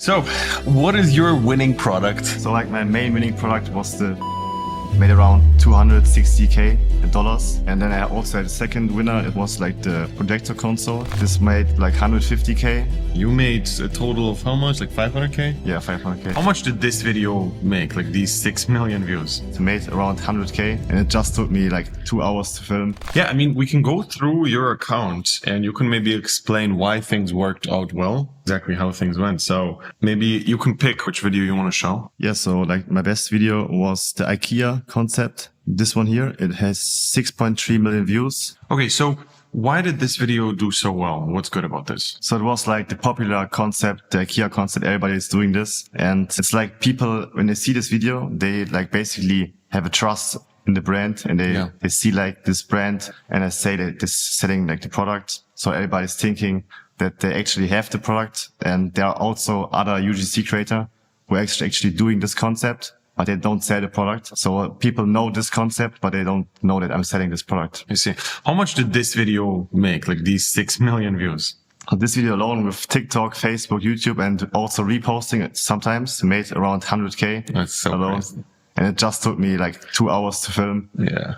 So, what is your winning product? So like my main winning product was made around $260K, and then I also had a second winner. It was like the projector console. This made like $150K. You made a total of how much? Like 500K? Yeah, 500K. How much did this video make? Like these 6 million views? It made around 100K, and it just took me like 2 hours to film. Yeah, I mean, we can go through your account and you can maybe explain why things worked out well, exactly how things went. So maybe you can pick which video you want to show. Yeah, so like my best video was the IKEA concept. This one here, it has 6.3 million views. Okay, so why did this video do so well? What's good about this? So it was like the popular concept, the IKEA concept. Everybody is doing this. And it's like people, when they see this video, they like basically have a trust in the brand, and they see like this brand, and I say that this selling like the product. So everybody's thinking that they actually have the product. And there are also other UGC creators who are actually doing this concept, but they don't sell the product. So people know this concept, but they don't know that I'm selling this product. I see. How much did this video make? Like these 6 million views? This video alone with TikTok, Facebook, YouTube, and also reposting it sometimes made around 100K. That's so alone. crazy. And it just took me like 2 hours to film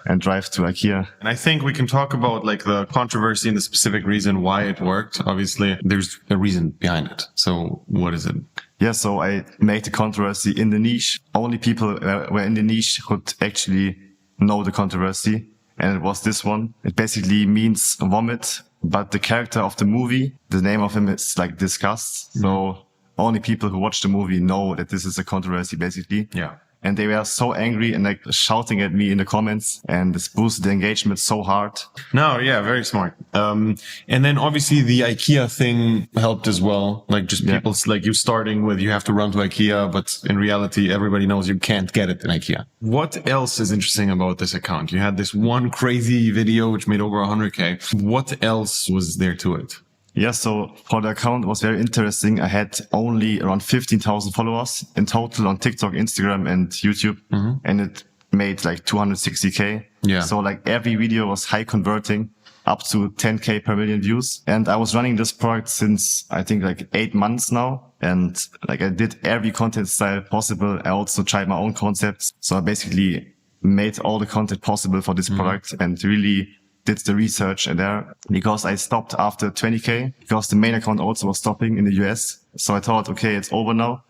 and drive to IKEA. And I think we can talk about like the controversy and the specific reason why it worked. Obviously, there's a reason behind it. So what is it? Yeah, so I made the controversy in the niche. Only people were in the niche could actually know the controversy. And it was this one. It basically means vomit, but the character of the movie, the name of him is like disgust. So only people who watch the movie know that this is a controversy basically. Yeah. And they were so angry and like shouting at me in the comments, and this boosted the engagement so hard. No, yeah, very smart. And then obviously the IKEA thing helped as well. Like just people like you starting with, you have to run to IKEA, but in reality, everybody knows you can't get it in IKEA. What else is interesting about this account? You had this one crazy video, which made over 100K. What else was there to it? Yeah, so for the account, it was very interesting. I had only around 15,000 followers in total on TikTok, Instagram, and YouTube. And it made like 260K. Yeah. So like every video was high converting, up to 10K per million views. And I was running this product since I think like 8 months now. And like I did every content style possible. I also tried my own concepts. So I basically made all the content possible for this product and really did the research in there, because I stopped after 20K because the main account also was stopping in the US. So I thought, okay, it's over now.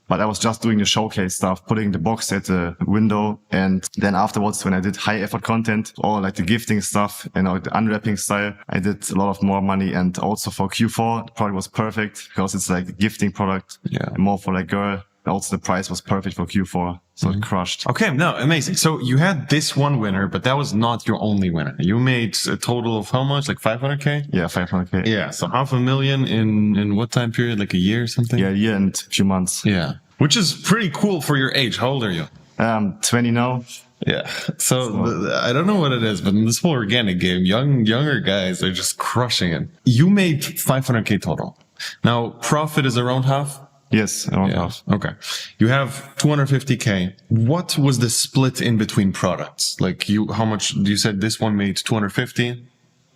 But I was just doing the showcase stuff, putting the box at the window. And then afterwards, when I did high effort content, or like the gifting stuff and the unwrapping style, I did a lot of more money. And also for Q4, the product was perfect because it's like a gifting product, more for like girl. Also, the price was perfect for Q4, so it crushed. Okay, no, amazing. So you had this one winner, but that was not your only winner. You made a total of how much? Like 500K? Yeah, 500K. Yeah, so $500,000 in what time period? Like a year or something? Yeah, a year and a few months. Yeah, which is pretty cool for your age. How old are you? 20 now. Yeah, so I don't know what it is, but in this whole organic game, younger guys are just crushing it. You made 500K total. Now, profit is around half? Yes, around half. Okay. You have 250K. What was the split in between products? Like how much, you said this one made 250,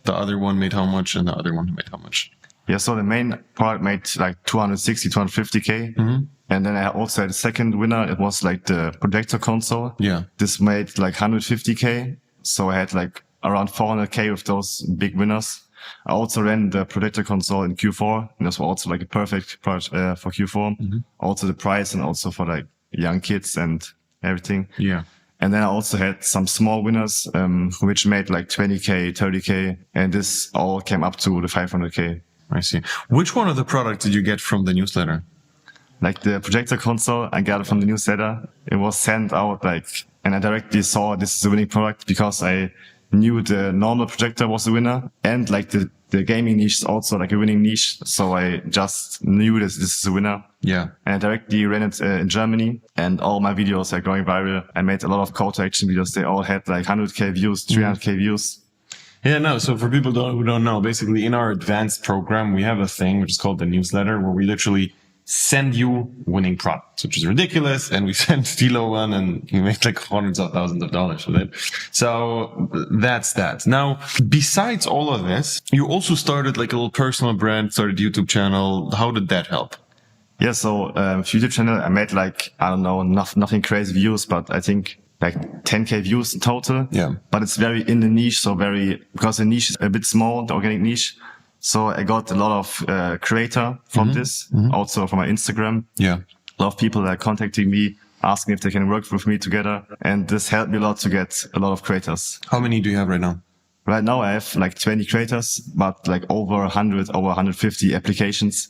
the other one made how much, and the other one made how much? Yeah, so the main product made like 260, 250K. And then I also had a second winner. It was like the projector console. Yeah. This made like 150K. So I had like around 400K with those big winners. I also ran the projector console in Q4, and this was also like a perfect product for Q4. Also the price, and also for like young kids and everything. Yeah. And then I also had some small winners, which made like 20K, 30K, and this all came up to the 500K. I see. Which one of the products did you get from the newsletter? Like the projector console, I got it from the newsletter. It was sent out and I directly saw this is a winning product because I knew the normal projector was the winner, and like the gaming niche is also like a winning niche. So I just knew this is a winner. Yeah. And I directly ran it in Germany, and all my videos are going viral. I made a lot of call to action videos. They all had like 100K views, 300K views. Yeah, no. So for people who don't know, basically in our advanced program, we have a thing which is called the newsletter, where we literally send you winning products, which is ridiculous. And we sent Stilo one, and he made like hundreds of thousands of dollars with it. So that's that. Now, besides all of this, you also started like a little personal brand, started a YouTube channel. How did that help? Yeah, so YouTube channel, I made like, I don't know, nothing crazy views, but I think like 10K views in total. Yeah. But it's very in the niche, so because the niche is a bit small, the organic niche. So I got a lot of creator from this, also from my Instagram. Yeah. A lot of people are contacting me, asking if they can work with me together. And this helped me a lot to get a lot of creators. How many do you have right now? Right now I have like 20 creators, but like over 150 applications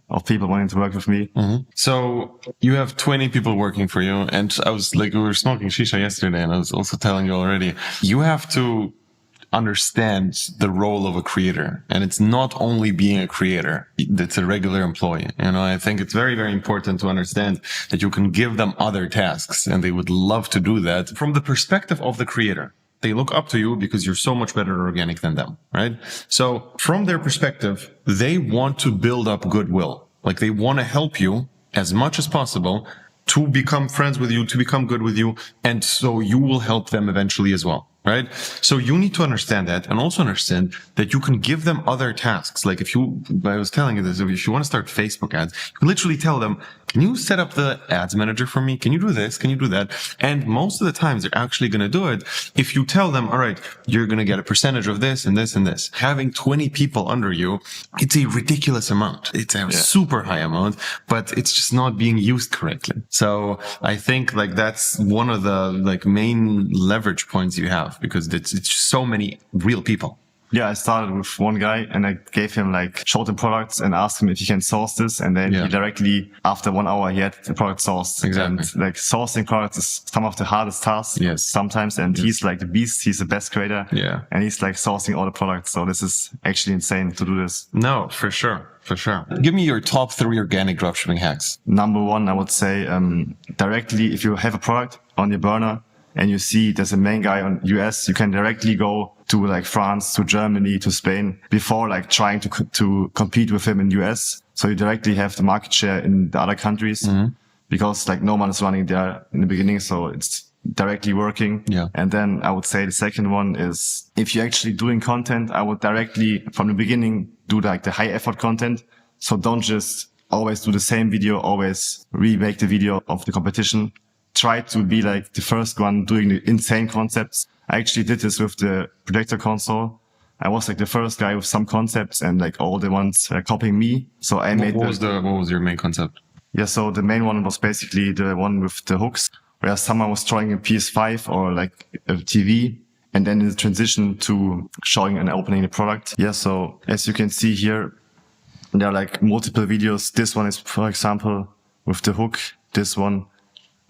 of people wanting to work with me. So you have 20 people working for you. And I was like, we were smoking shisha yesterday, and I was also telling you already, you have to understand the role of a creator. And it's not only being a creator that's a regular employee. I think it's very, very important to understand that you can give them other tasks, and they would love to do that from the perspective of the creator. They look up to you because you're so much better organic than them, right? So from their perspective, they want to build up goodwill. Like, they want to help you as much as possible to become friends with you, to become good with you. And so you will help them eventually as well, right? So you need to understand that, and also understand that you can give them other tasks. Like I was telling you this, if you want to start Facebook ads, you can literally tell them, can you set up the ads manager for me? Can you do this? Can you do that? And most of the times they're actually going to do it if you tell them, all right, you're going to get a percentage of this and this and this. Having 20 people under you, it's a ridiculous amount. It's a super high amount, but it's just not being used correctly. So I think like that's one of the like main leverage points you have, because it's so many real people. Yeah, I started with one guy and I gave him like showed him products and asked him if he can source this. And then he directly, after 1 hour, he had the product sourced. Exactly. And like sourcing products is some of the hardest tasks sometimes. And he's like the beast. He's the best creator. Yeah. And he's like sourcing all the products. So this is actually insane to do this. No, for sure. For sure. Give me your top 3 organic dropshipping hacks. Number 1, I would say, directly, if you have a product on your burner and you see there's a main guy on US, you can directly go to like France, to Germany, to Spain before like trying to compete with him in US. So you directly have the market share in the other countries because like no one is running there in the beginning. So it's directly working. Yeah. And then I would say the second one is if you're actually doing content, I would directly from the beginning do like the high effort content. So don't just always do the same video, always remake the video of the competition. Try to be like the first one doing the insane concepts. I actually did this with the projector console. I was like the first guy with some concepts and like all the ones copying me. So I made what was your main concept? Yeah. So the main one was basically the one with the hooks where someone was drawing a PS5 or like a TV and then the transition to showing and opening the product. Yeah. So as you can see here, there are like multiple videos. This one is, for example, with the hook. This one,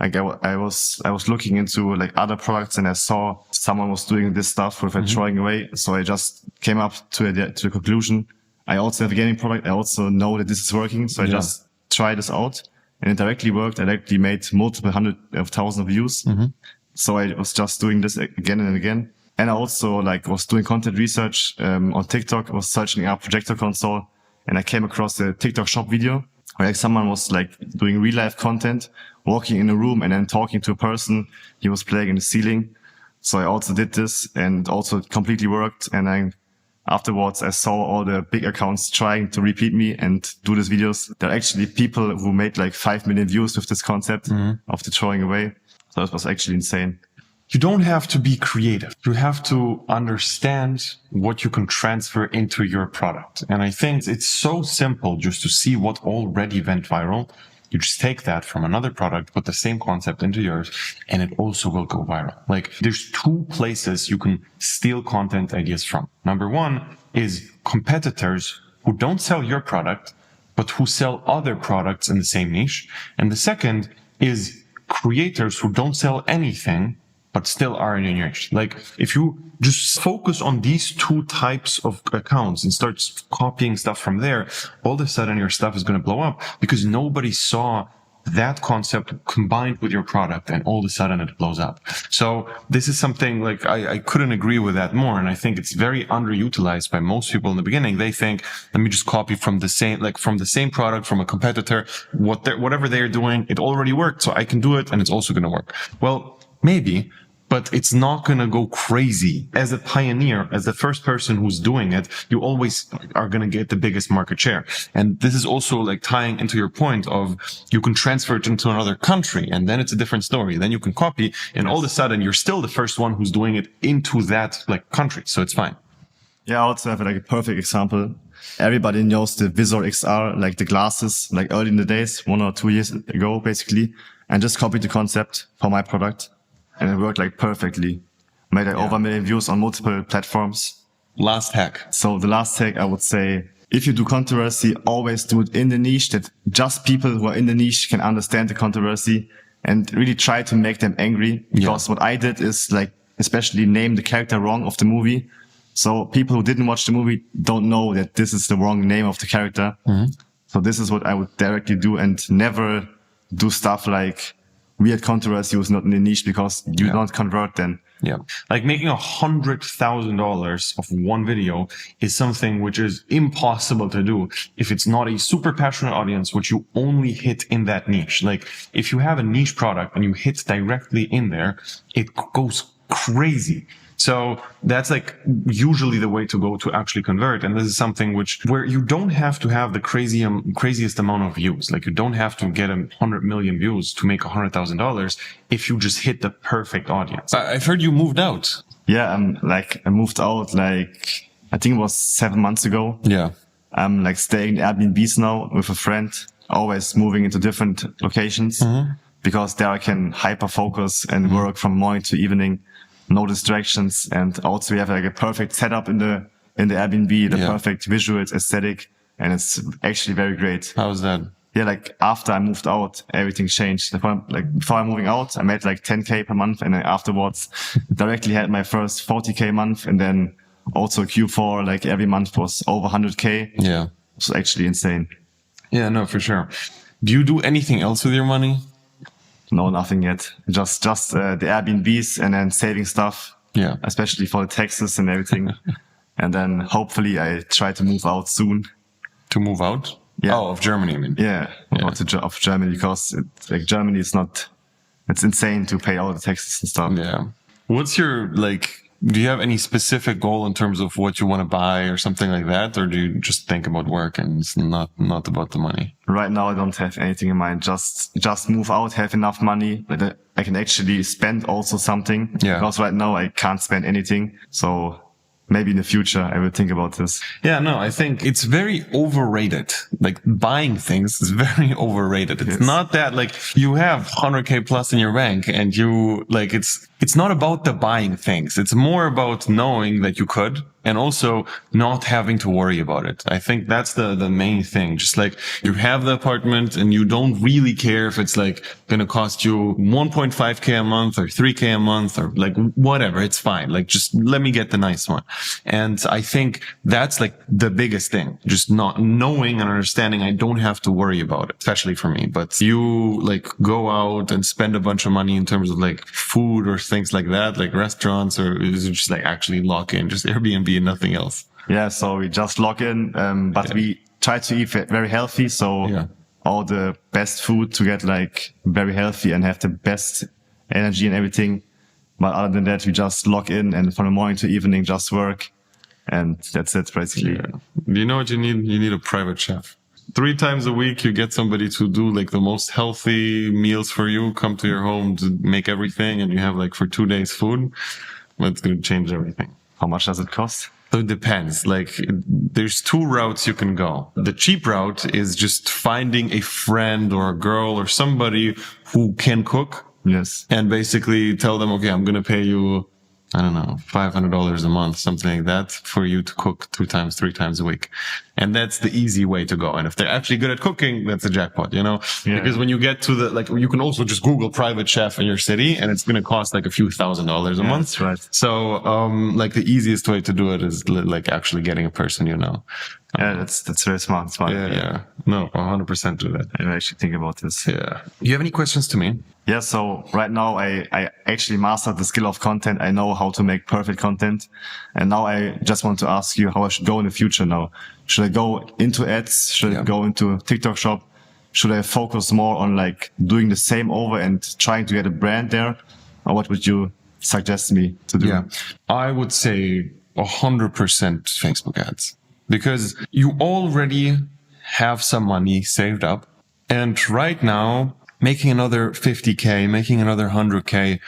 like I was looking into like other products and I saw someone was doing this stuff with throwing away. So I just came up to the conclusion. I also have a gaming product. I also know that this is working. So I just tried this out and it directly worked. I directly made multiple hundred of thousands of views. So I was just doing this again and again. And I also like was doing content research, on TikTok. I was searching up projector console and I came across a TikTok shop video where like someone was like doing real life content, walking in a room and then talking to a person. He was playing in the ceiling. So I also did this and also completely worked. And afterwards I saw all the big accounts trying to repeat me and do these videos. There are actually people who made like 5 million views with this concept of the throwing away. So it was actually insane. You don't have to be creative. You have to understand what you can transfer into your product. And I think it's so simple just to see what already went viral. You just take that from another product, put the same concept into yours, and it also will go viral. Like there's 2 places you can steal content ideas from. Number 1 is competitors who don't sell your product, but who sell other products in the same niche. And the second is creators who don't sell anything, but still are in your niche. Like if you just focus on these 2 types of accounts and start copying stuff from there, all of a sudden your stuff is going to blow up because nobody saw that concept combined with your product and all of a sudden it blows up. So this is something like I couldn't agree with that more. And I think it's very underutilized by most people in the beginning. They think, let me just copy from the same product from a competitor, whatever they're doing, it already worked. So I can do it and it's also going to work. Well, maybe, but it's not going to go crazy. As a pioneer, as the first person who's doing it, you always are going to get the biggest market share. And this is also like tying into your point of you can transfer it into another country and then it's a different story. Then you can copy and all of a sudden you're still the first one who's doing it into that like country. So it's fine. Yeah, I also have like a perfect example. Everybody knows the Visor XR, like the glasses, like early in the days, 1 or 2 years ago, basically, and just copied the concept for my product. And it worked like perfectly. Made like over 1 million views on multiple platforms. Last hack. So the last hack, I would say, if you do controversy, always do it in the niche that just people who are in the niche can understand the controversy and really try to make them angry. Because what I did is like, especially name the character wrong of the movie. So people who didn't watch the movie don't know that this is the wrong name of the character. Mm-hmm. So this is what I would directly do and never do stuff like weird controversy was not in the niche because you don't convert then. Yeah. Like making $100,000 of one video is something which is impossible to do if it's not a super passionate audience, which you only hit in that niche. Like if you have a niche product and you hit directly in there, it goes crazy. So that's like usually the way to go to actually convert. And this is something where you don't have to have the craziest amount of views. Like you don't have to get 100 million views to make $100,000 if you just hit the perfect audience. I've heard you moved out. Yeah. I moved out like, I think it was 7 months ago. Yeah. I'm like staying in Airbnbs now with a friend, always moving into different locations because there I can hyper focus and work from morning to evening. No distractions, and also we have like a perfect setup in the Airbnb, the perfect visual aesthetic, and it's actually very great. How's that? Yeah, like after I moved out, everything changed. Before I'm moving out, I made like 10K per month, and then afterwards, directly had my first 40K month, and then also Q4, like every month was over 100K. Yeah, it's actually insane. Yeah, no, for sure. Do you do anything else with your money? No, nothing yet. Just the Airbnbs and then saving stuff. Yeah. Especially for the taxes and everything. And then hopefully I try to move out soon. To move out? Yeah. Oh, of Germany, I mean. Yeah. Of Germany because Germany is it's insane to pay all the taxes and stuff. Yeah. What's your, do you have any specific goal in terms of what you want to buy or something like that? Or do you just think about work and it's not about the money? Right now, I don't have anything in mind. Just move out, have enough money that I can actually spend also something. Yeah. Because right now I can't spend anything. So maybe in the future I will think about this. Yeah, no, I think it's very overrated. Like buying things is very overrated. It's not that like you have 100K plus in your bank and you like, it's not about the buying things. It's more about knowing that you could and also not having to worry about it. I think that's the main thing. Just like you have the apartment and you don't really care if it's like going to cost you 1.5K a month or 3K a month or like whatever. It's fine. Like just let me get the nice one. And I think that's like the biggest thing. Just not knowing and understanding I don't have to worry about it, especially for me. But you like go out and spend a bunch of money in terms of like food or things like that, like restaurants, or is it just like actually lock in, just Airbnb and nothing else? Yeah, so we just log in, but we try to eat very healthy. So all the best food to get like very healthy and have the best energy and everything. But other than that, we just log in and from the morning to evening just work. And that's it basically. Yeah. You know what you need? You need a private chef. 3 times a week, you get somebody to do like the most healthy meals for you, come to your home to make everything. And you have like for 2 days food. That's going to change everything. How much does it cost? So it depends. Like there's 2 routes you can go. The cheap route is just finding a friend or a girl or somebody who can cook. Yes. And basically tell them, okay, I'm going to pay you, I don't know, $500 a month, something like that for you to cook 2 times, 3 times a week. And that's the easy way to go. And if they're actually good at cooking, that's a jackpot, you know, because when you get to you can also just Google private chef in your city and it's going to cost like a few $1,000s a month. That's right. So, like the easiest way to do it is like actually getting a person, you know. Yeah, that's very smart. Yeah. No, 100% do that. I actually think about this. Yeah. Do you have any questions to me? Yeah. So right now I actually mastered the skill of content. I know how to make perfect content. And now I just want to ask you how I should go in the future now. Should I go into ads? Should I go into TikTok shop? Should I focus more on like doing the same over and trying to get a brand there? Or what would you suggest me to do? Yeah, I would say 100% Facebook ads, because you already have some money saved up. And right now, making another 50K, making another 100K,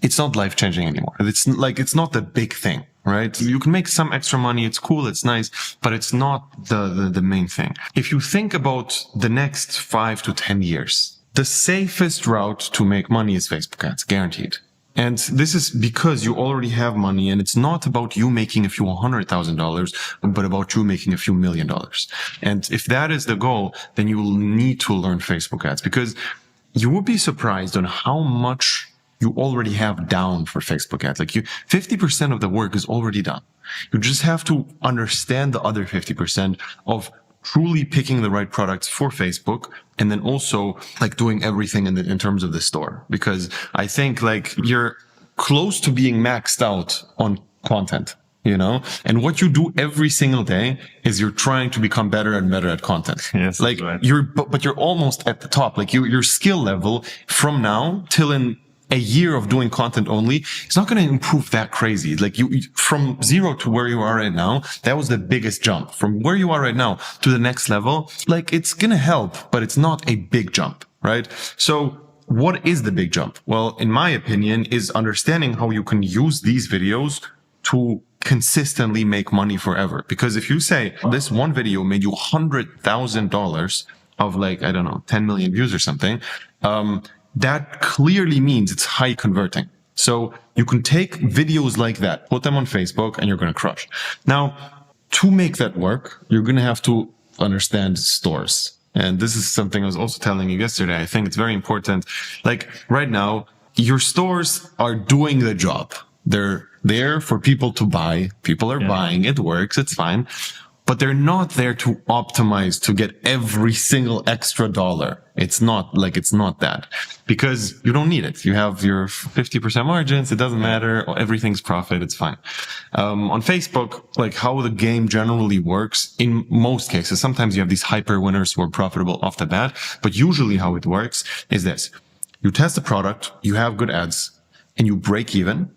it's not life changing anymore. It's not the big thing, right? You can make some extra money. It's cool. It's nice, but it's not the main thing. If you think about the next 5 to 10 years, the safest route to make money is Facebook ads, guaranteed. And this is because you already have money, and it's not about you making a few $100,000, but about you making a few $1 million. And if that is the goal, then you will need to learn Facebook ads, because you will be surprised on how much you already have down for Facebook ads. 50% of the work is already done. You just have to understand the other 50% of truly picking the right products for Facebook, and then also doing everything in terms of the store. Because I think you're close to being maxed out on content, and what you do every single day is you're trying to become better and better at content. Yes, right. But you're almost at the top. Your skill level from now till in a year of doing content only, it's not going to improve that crazy. You from 0 to where you are right now, that was the biggest jump. From where you are right now to the next level, it's going to help, but it's not a big jump, right? So what is the big jump? Well, in my opinion, is understanding how you can use these videos to consistently make money forever. Because if you say this one video made you $100,000 of I don't know, 10 million views or something, that clearly means it's high converting. So you can take videos like that, put them on Facebook, and you're going to crush. Now, to make that work, you're going to have to understand stores. And this is something I was also telling you yesterday. I think it's very important. Right now, your stores are doing the job. They're there for people to buy. People are buying. It works. It's fine. But they're not there to optimize to get every single extra dollar. It's not that, because you don't need it. You have your 50% margins. It doesn't matter. Everything's profit. It's fine. On Facebook, how the game generally works in most cases, sometimes you have these hyper winners who are profitable off the bat, but usually how it works is this. You test the product, you have good ads, and you break even.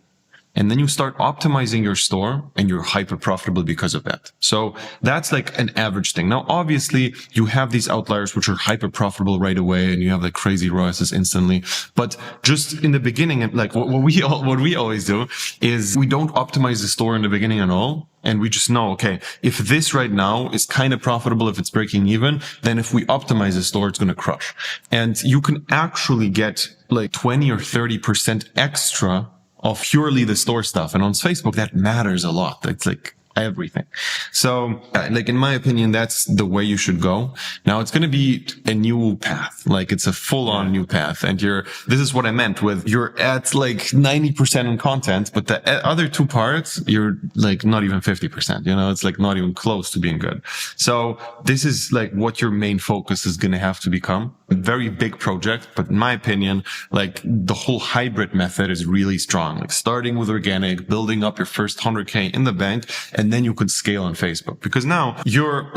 And then you start optimizing your store, and you're hyper profitable because of that. So that's an average thing. Now, obviously, you have these outliers which are hyper profitable right away, and you have crazy ROASs instantly. But just in the beginning, what we always do is we don't optimize the store in the beginning at all. And we just know, okay, if this right now is kind of profitable, if it's breaking even, then if we optimize the store, it's going to crush. And you can actually get 20 or 30% extra of purely the store stuff. And on Facebook, that matters a lot. It's everything. So, in my opinion, that's the way you should go. Now, it's going to be a new path. It's a full-on new path. And this is what I meant with you're at 90% in content, but the other two parts, you're not even 50%, it's not even close to being good. So this is what your main focus is going to have to become. A very big project, but in my opinion, the whole hybrid method is really strong. Starting with organic, building up your first 100K in the bank, and then you could scale on Facebook. Because now you're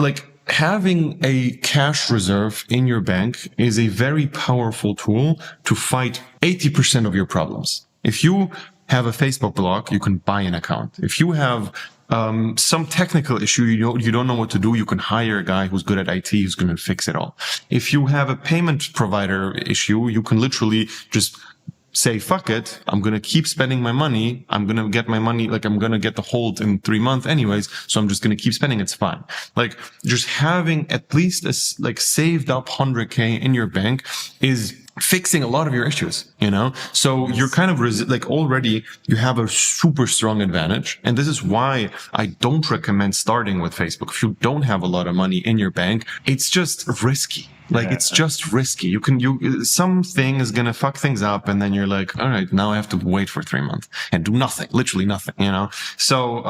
having a cash reserve in your bank is a very powerful tool to fight 80% of your problems. If you have a Facebook block, you can buy an account. If you have some technical issue, you don't know what to do, you can hire a guy who's good at IT who's going to fix it all. If you have a payment provider issue, you can literally just say, fuck it, I'm going to keep spending my money. I'm going to get my money, I'm going to get the hold in 3 months anyways. So I'm just going to keep spending. It's fine. Just having at least a saved up 100K in your bank is fixing a lot of your issues, So you're kind of already you have a super strong advantage. And this is why I don't recommend starting with Facebook. If you don't have a lot of money in your bank, it's just risky. It's just risky. Something is going to fuck things up. And then you're all right, now I have to wait for 3 months and do nothing, literally nothing, So,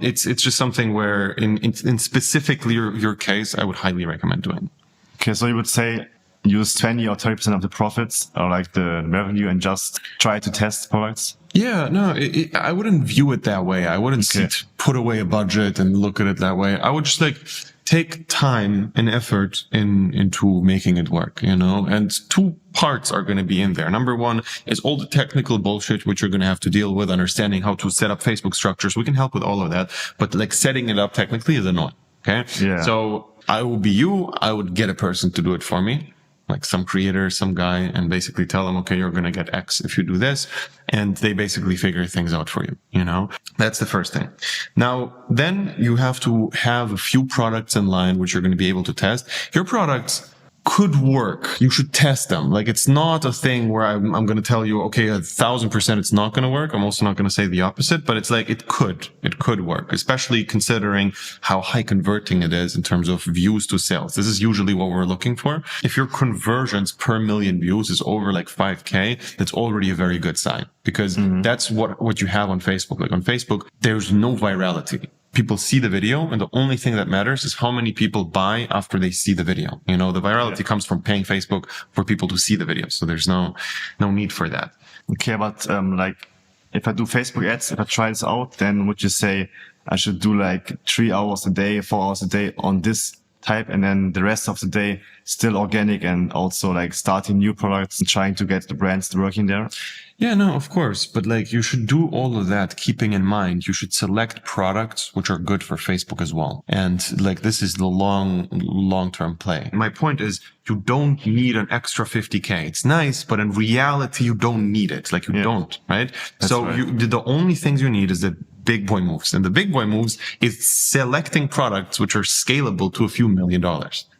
it's just something where in specifically your case, I would highly recommend doing. Okay. So you would say use 20 or 30% of the profits or the revenue and just try to test products? Yeah, no, I wouldn't view it that way. I wouldn't put away a budget and look at it that way. I would just take time and effort into making it work, and two parts are going to be in there. Number one is all the technical bullshit, which you're going to have to deal with, understanding how to set up Facebook structures. We can help with all of that, but like setting it up technically is annoying. Okay. Yeah. So I will be you. I would get a person to do it for me, like some creator, some guy, and basically tell them, okay, you're going to get X if you do this. And they basically figure things out for you, That's the first thing. Now, then you have to have a few products in line, which you're going to be able to test. Your products could work. You should test them. Like, it's not a thing where I'm going to tell you, okay, 1,000% it's not going to work. I'm also not going to say the opposite, but it's like, it could work, especially considering how high converting it is in terms of views to sales. This is usually what we're looking for. If your conversions per million views is over like 5K, that's already a very good sign, because that's what you have on Facebook. Like on Facebook, there's no virality. People see the video, and the only thing that matters is how many people buy after they see the video. The virality comes from paying Facebook for people to see the video. So there's no need for that. Okay, but like if I do Facebook ads, if I try this out, then would you say I should do like 3 hours a day, 4 hours a day on this type, and then the rest of the day still organic, and also like starting new products and trying to get the brands working there? Yeah, no, of course. But like, you should do all of that, keeping in mind, you should select products which are good for Facebook as well. And like, this is the long-term play. My point is, you don't need an extra 50K. It's nice, but in reality, you don't need it. Like, you don't, right? That's so right. The only things you need is the big boy moves. And the big boy moves is selecting products which are scalable to a few $1 million.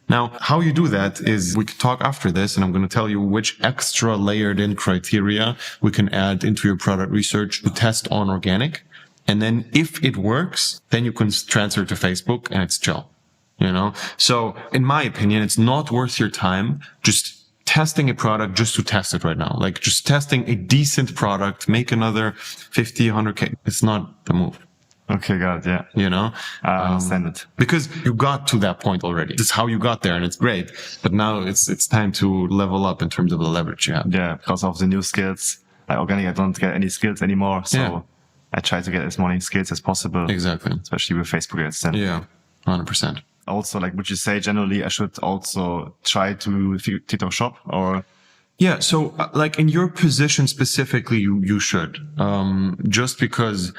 Now, how you do that is, we can talk after this, and I'm going to tell you which extra layered in criteria we can add into your product research to test on organic. And then if it works, then you can transfer to Facebook, and it's chill, So in my opinion, it's not worth your time just testing a product just to test it right now. Like, just testing a decent product, make another 50, 100K. It's not the move. Okay, got it. Yeah. I understand it. Because you got to that point already. This is how you got there, and it's great. But now it's time to level up in terms of the leverage you have. Yeah, because of the new skills. Like organic, I don't get any skills anymore. So I try to get as many skills as possible. Exactly. Especially with Facebook ads. Yeah, 100%. Also, like, would you say generally I should also try to TikTok shop, or? Yeah. So like in your position specifically, you should, just because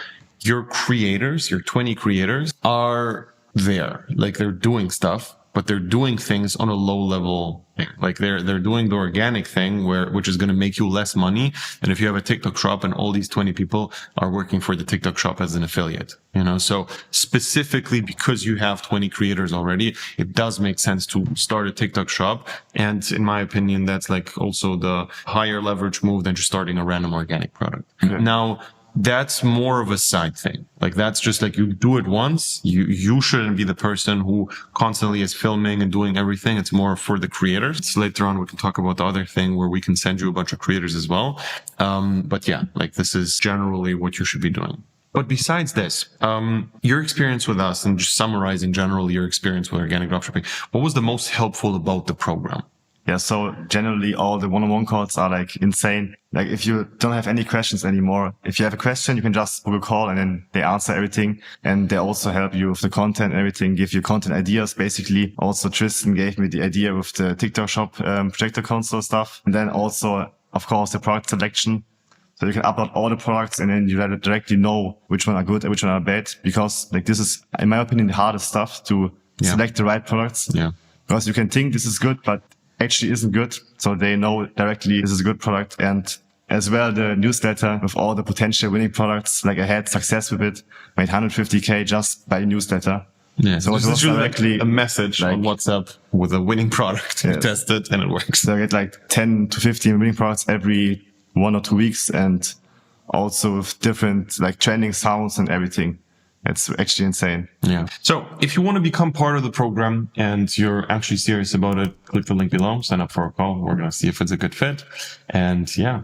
your creators, your 20 creators are there. Like, they're doing stuff, but they're doing things on a low level thing. Like, they're doing the organic thing which is going to make you less money. And if you have a TikTok shop and all these 20 people are working for the TikTok shop as an affiliate, so specifically because you have 20 creators already, it does make sense to start a TikTok shop. And in my opinion, that's like also the higher leverage move than just starting a random organic product. Mm-hmm. Now, that's more of a side thing. Like, that's just like, you do it once. You shouldn't be the person who constantly is filming and doing everything. It's more for the creators. So later on, we can talk about the other thing where we can send you a bunch of creators as well. But yeah, like, this is generally what you should be doing. But besides this, your experience with us, and just summarizing generally your experience with organic dropshipping, what was the most helpful about the program? Yeah, so generally all the one-on-one calls are like insane. Like, if you don't have any questions anymore, if you have a question, you can just book a call and then they answer everything. And they also help you with the content and everything, give you content ideas, basically. Also, Tristan gave me the idea with the TikTok shop, projector console stuff. And then also, of course, the product selection. So you can upload all the products, and then you directly know which one are good and which one are bad. Because like, this is, in my opinion, the hardest stuff to select the right products. Yeah. Because you can think this is good, but actually isn't good. So they know directly this is a good product. And as well, the newsletter with all the potential winning products, like, I had success with it, made 150K just by the newsletter. Yeah. So it was directly a message on WhatsApp with a winning product. You test it and it works. So I get like 10 to 15 winning products every 1 or 2 weeks, and also with different like trending sounds and everything. It's actually insane. Yeah. So if you want to become part of the program and you're actually serious about it, click the link below, sign up for a call. We're going to see if it's a good fit. And yeah,